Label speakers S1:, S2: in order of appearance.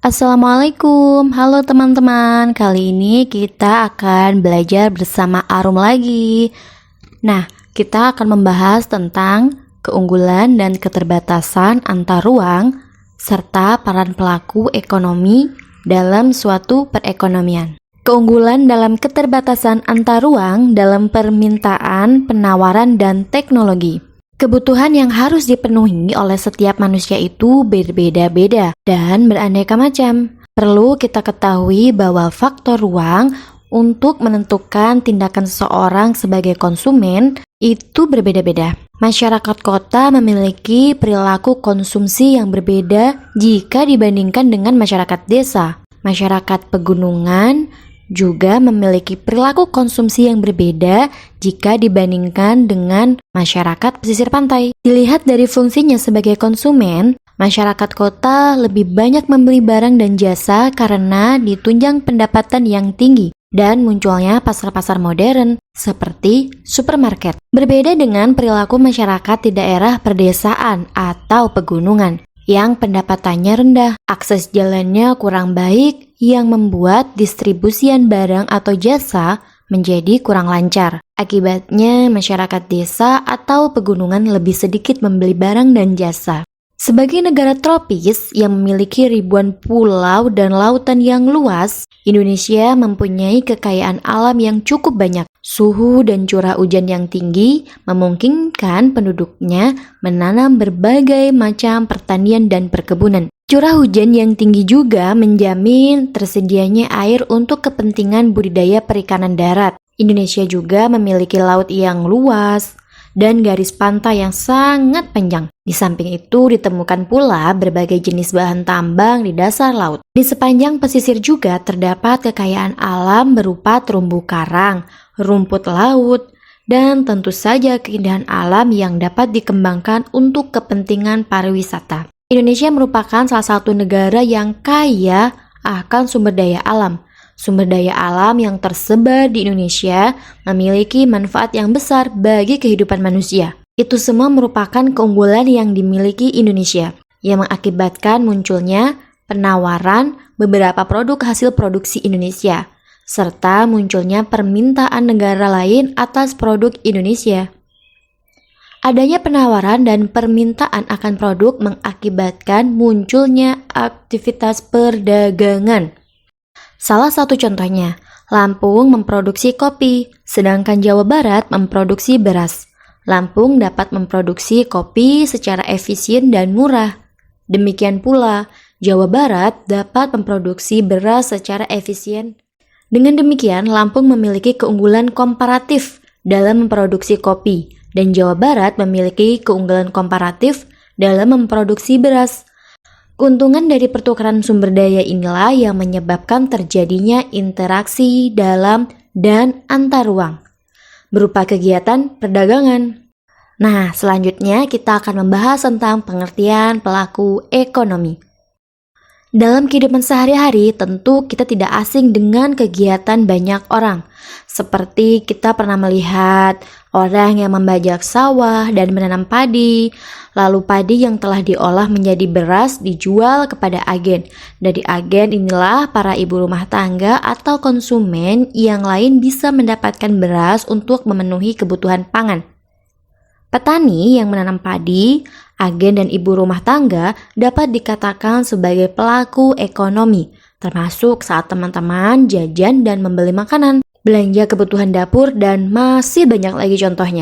S1: Assalamualaikum, halo teman-teman. Kali ini kita akan belajar bersama Arum lagi. Nah, kita akan membahas tentang keunggulan dan keterbatasan antar ruang serta peran pelaku ekonomi dalam suatu perekonomian. Keunggulan dalam keterbatasan antar ruang dalam permintaan, penawaran, dan teknologi. Kebutuhan yang harus dipenuhi oleh setiap manusia itu berbeda-beda dan beraneka macam. Perlu kita ketahui bahwa faktor ruang untuk menentukan tindakan seseorang sebagai konsumen itu berbeda-beda. Masyarakat kota memiliki perilaku konsumsi yang berbeda jika dibandingkan dengan masyarakat desa. Masyarakat pegunungan juga memiliki perilaku konsumsi yang berbeda jika dibandingkan dengan masyarakat pesisir pantai. Dilihat dari fungsinya sebagai konsumen, masyarakat kota lebih banyak membeli barang dan jasa karena ditunjang pendapatan yang tinggi dan munculnya pasar-pasar modern seperti supermarket. Berbeda dengan perilaku masyarakat di daerah perdesaan atau pegunungan yang pendapatannya rendah, akses jalannya kurang baik yang membuat distribusian barang atau jasa menjadi kurang lancar. Akibatnya masyarakat desa atau pegunungan lebih sedikit membeli barang dan jasa. Sebagai negara tropis yang memiliki ribuan pulau dan lautan yang luas, Indonesia mempunyai kekayaan alam yang cukup banyak. Suhu dan curah hujan yang tinggi memungkinkan penduduknya menanam berbagai macam pertanian dan perkebunan. Curah hujan yang tinggi juga menjamin tersedianya air untuk kepentingan budidaya perikanan darat. Indonesia juga memiliki laut yang luas dan garis pantai yang sangat panjang. Di samping itu ditemukan pula berbagai jenis bahan tambang di dasar laut. Di sepanjang pesisir juga terdapat kekayaan alam berupa terumbu karang, rumput laut, dan tentu saja keindahan alam yang dapat dikembangkan untuk kepentingan pariwisata. Indonesia merupakan salah satu negara yang kaya akan sumber daya alam. Sumber daya alam yang tersebar di Indonesia memiliki manfaat yang besar bagi kehidupan manusia. Itu semua merupakan keunggulan yang dimiliki Indonesia, yang mengakibatkan munculnya penawaran beberapa produk hasil produksi Indonesia, serta munculnya permintaan negara lain atas produk Indonesia. Adanya penawaran dan permintaan akan produk mengakibatkan munculnya aktivitas perdagangan. Salah satu contohnya, Lampung memproduksi kopi, sedangkan Jawa Barat memproduksi beras. Lampung dapat memproduksi kopi secara efisien dan murah. Demikian pula, Jawa Barat dapat memproduksi beras secara efisien. Dengan demikian, Lampung memiliki keunggulan komparatif dalam memproduksi kopi, dan Jawa Barat memiliki keunggulan komparatif dalam memproduksi beras. Keuntungan dari pertukaran sumber daya inilah yang menyebabkan terjadinya interaksi dalam dan antar ruang, berupa kegiatan perdagangan. Nah, selanjutnya kita akan membahas tentang pengertian pelaku ekonomi. Dalam kehidupan sehari-hari, tentu kita tidak asing dengan kegiatan banyak orang. Seperti kita pernah melihat orang yang membajak sawah dan menanam padi, lalu padi yang telah diolah menjadi beras dijual kepada agen. Dari agen inilah para ibu rumah tangga atau konsumen yang lain bisa mendapatkan beras untuk memenuhi kebutuhan pangan. Petani yang menanam padi, agen dan ibu rumah tangga dapat dikatakan sebagai pelaku ekonomi, termasuk saat teman-teman jajan dan membeli makanan, belanja kebutuhan dapur, dan masih banyak lagi contohnya.